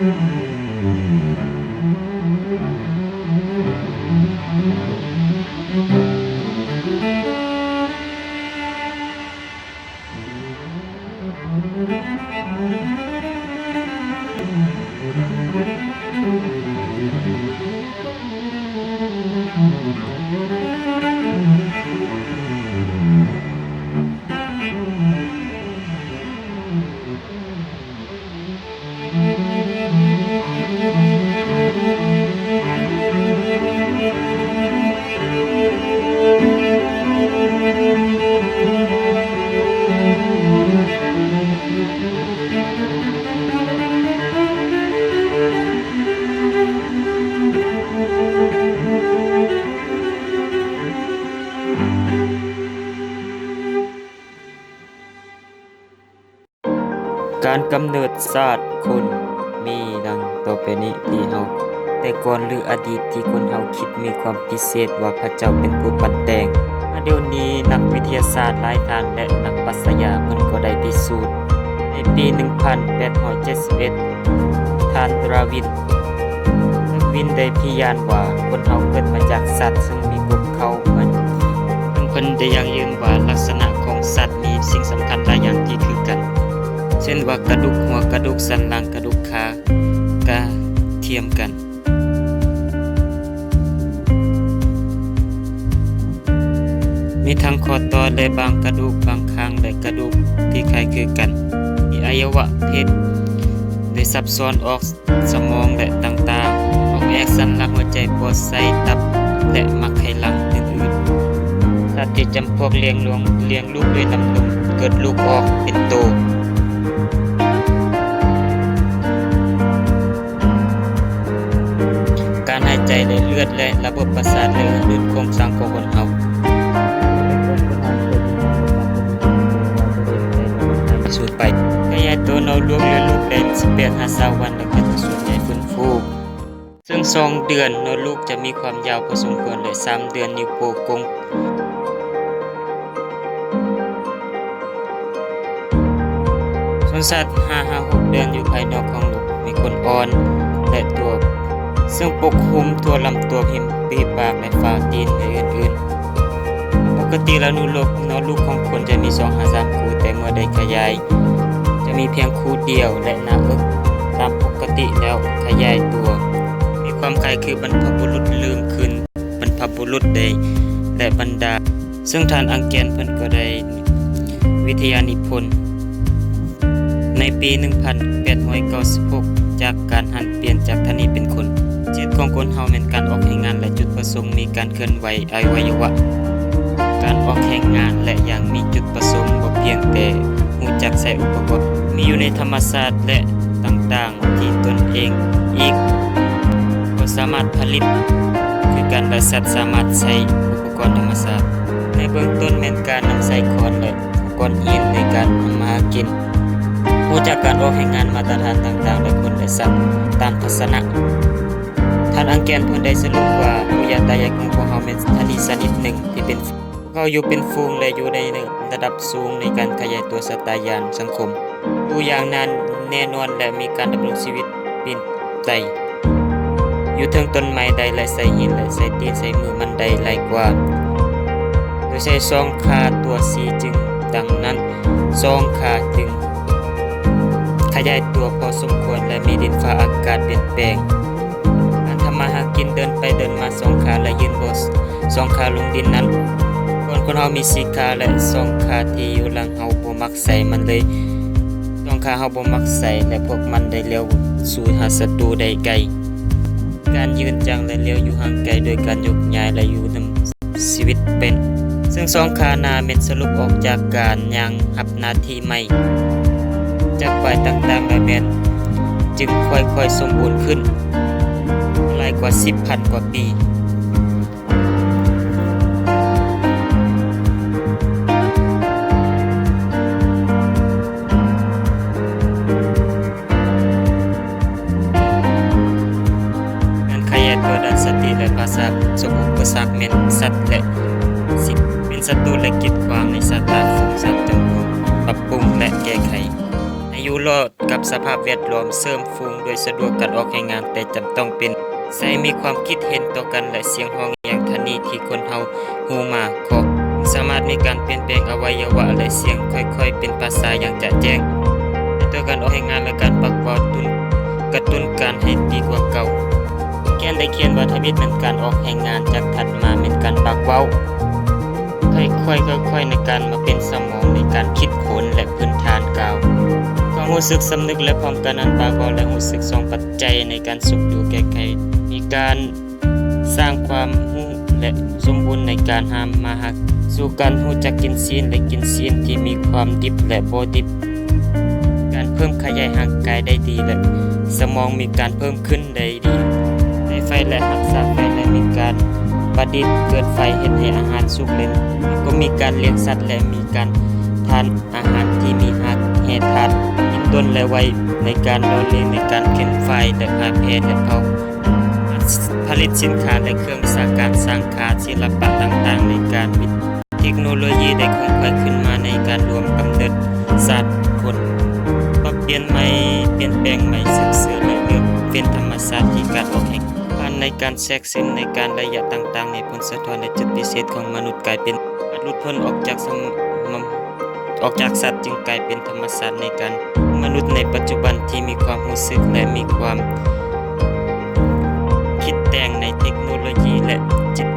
การกำเนิดศาสตร์คนมีดังต่อไปนี้ที่เฮาแต่ก่อนหรืออดีตที่คนเฮาคิดมีความพิเศษว่าพระเจ้าเป็นผู้ปั้นแต่งเดี๋ยวนี้นักวิทยาศาสตร์หลายท่านและนักปรัชญาเพิ่นก็ได้พิสูจน์ในปี 1871 ท่านดาร์วินได้พยานว่าคนเฮาเกิดมาจากสัตว์ซึ่งมีกบเขาซึ่งเพิ่นได้ยังยืนว่าลักษณะของสัตว์มีสิ่งสำคัญหลายอย่างที่คือกันเช่นว่ากระดูกหัวกระดูกสันหลังกระดูกขากะเทียมกันมีทั้งข้อต่อและบางกระดูกบางข้างและกระดูกที่คล้ายคือกันมีอวัยวะเพศได้ซับซ้อนออกสมองและต่างๆออกแอกสันหลังหัวใจปอดไส้ตับและมักไขลังอื่นๆสัตว์ที่จำพวกเลี้ยงลูกด้วยน้ำนมเกิดลูกออกเป็นโตการหายใจและเลือดและระบบประสาทและอื่นโครงสร้างของคนเฮาสูญไปขยายตัวนอนลูกหรือลูกได้18-20 วันแล้วก็จะส่วนใหญ่ฟื้นฟูซึ่ง2เดือนนอนลูกจะมีความยาวพอสมควรและ3เดือนนิ้วโป้งกงส่วนสัตว์ 5-6 เดือนอยู่ภายนอกของลูกมีขนอ่อนและตัวซึ่งปกคลุมทั่วลำตัวปีปากและฝ่าตีนและอื่นๆปกติแล้วนอนลูกของคนจะมี 2-3 คู่แต่เมื่อได้ขยายจะมีเพียงคู่เดียวและหน้าอกตามปกติแล้วขยายตัวมีความคล้ายคือบรรพบุรุษลืมขึ้นบรรพบุรุษได้และบรรดาซึ่งท่านอังเกียนเพิ่นก็ได้วิทยานิพนธ์ในปี 1896 จากการหันเปลี่ยนจากธนีเป็นคนจิตของคนเฮาแม่นการออกแห่งงานและจุดประสงค์มีการเคลื่อนไหวอวัยวะการออกแห่งงานและอย่างมีจุดประสงค์บ่เพียงแต่รู้จักใช้อุปกรณ์มีอยู่ในธรรมชาติและต่างๆที่ตนเองอีกก็สามารถผลิตคือการและสัตว์สามารถใช้อุปกรณ์ธรรมชาติในเบื้องต้นแม่นการนำใช้ค้อนและอุปกรณ์อื่นในการทำมาหากินรู้จักการออกแห่งงานมาตรฐานต่างๆและคนและสัตว์ตามทัศนะท่านอังเกียนเพิ่นได้สรุปว่าปุยตายายของพวกเฮาเป็นชนิดหนึ่งที่เป็นเขาอยู่เป็นฝูงและอยู่ในระดับสูงในการขยายตัวสไตล์ยานสังคมอยู่อย่างนานแน่นอนและมีการดำรงชีวิตปีนไต่อยู่ถึงต้นไม้ใดและใส่หินและใส่ตีนใส่มือมันใดหลายกว่าโดยใช้2ขาตัว4จึงดังนั้น2ขาจึงขยายตัวพอสมควรและมีดินฟ้าอากาศเปลี่ยนแปลงการทำมาหากินเดินไปเดินมา2ขาและยืนบน2ขาลงดินนั้นคนเฮามี4ขาและ2ขาที่อยู่หลังเฮาบ่มักใส่มันเลย2ขาเฮาบ่มักใส่และพวกมันได้เลี้ยวสู่หาศัตรูได้ไกลการยืนจังและเลี้ยวอยู่ห่างไกลโดยการยกย้ายและอยู่นำชีวิตเป็นซึ่ง2ขาหน้าเม็ดสรุปออกจากการย่างรับหน้าที่ใหม่จากฝ่ายต่างๆและแม่นจึงค่อยๆสมบูรณ์ขึ้นหลายกว่า 10,000 กว่าปีการขยายตัวด้านสติและภาษาสมอุปสรรคแม่นสัตว์และสิ่งเป็นศัตรูและกีดขวางในสายตาฝูงสัตว์จงปรับปรุงและแก้ไขอายุรอด กับสภาพแวดล้อมเสริมฟูงโดยสะดวกการออกแรงงานแต่จำต้องเป็นใส่มีความคิดเห็นต่อกันและเสียงร้องอย่างทันทีที่คนเฮาฮู้มาขอสามารถมีการเปลี่ยนแปลงอวัยวะและเสียงค่อยๆเป็นภาษาอย่างจะแจ้งตัวการออกแรงงานและการปักเว้ากระตุ้นการให้ดีกว่าเก่าแกนได้เขียนว่าทวิตเป็นการออกแรงงานจากถัดมาเป็นการปักเว้าค่อยๆในการมาเป็นสมองในการคิดค้นและพื้นฐานกล่าวความรู้สึกสำนึกและพร้อมกันนั้นปากเว้าและรู้สึกสองปัจจัยในการสุขอยู่แก่ใครมีการสร้างความรู้และสมบูรณ์ในการหามาหาสู่การรู้จักกินซีนและกินซีนที่มีความดิบและบ่ดิบการเพิ่มขยายร่างกายได้ดีและสมองมีการเพิ่มขึ้นได้ดีในไฟและรักษาไฟและมีการประดิษฐ์เกิดไฟเฮ็ดให้อาหารสุกเล่นก็มีการเลี้ยงสัตว์และมีการทานอาหารที่มีหักแห่ธาตุกินต้นและไว้ในการรอเลี้ยงในการเข็นไฟและพาเพศและเผาผลิตสินค้าและเครื่องสร้างการสร้างค้าศิลปะต่างๆในการวิทย์เทคโนโลยีได้คงค่อยขึ้นมาในการรวมกำเนิดศาสตร์คนปรับเปลี่ยนใหม่เปลี่ยนแปลงใหม่สืบเสือและเลือกเป็นธรรมศาสตร์ที่การออกแห่งผ่านในการแทรกซึมในการระยะต่างๆในผลสะท้อนและจุดพิเศษของมนุษย์กลายเป็นหลุดพ้นออกจากสัตว์จึงกลายเป็นธรรมศาสตร์ในการมนุษย์ในปัจจุบันที่มีความรู้สึกและมีความคิดแต่งในเทคโนโลยีและจิต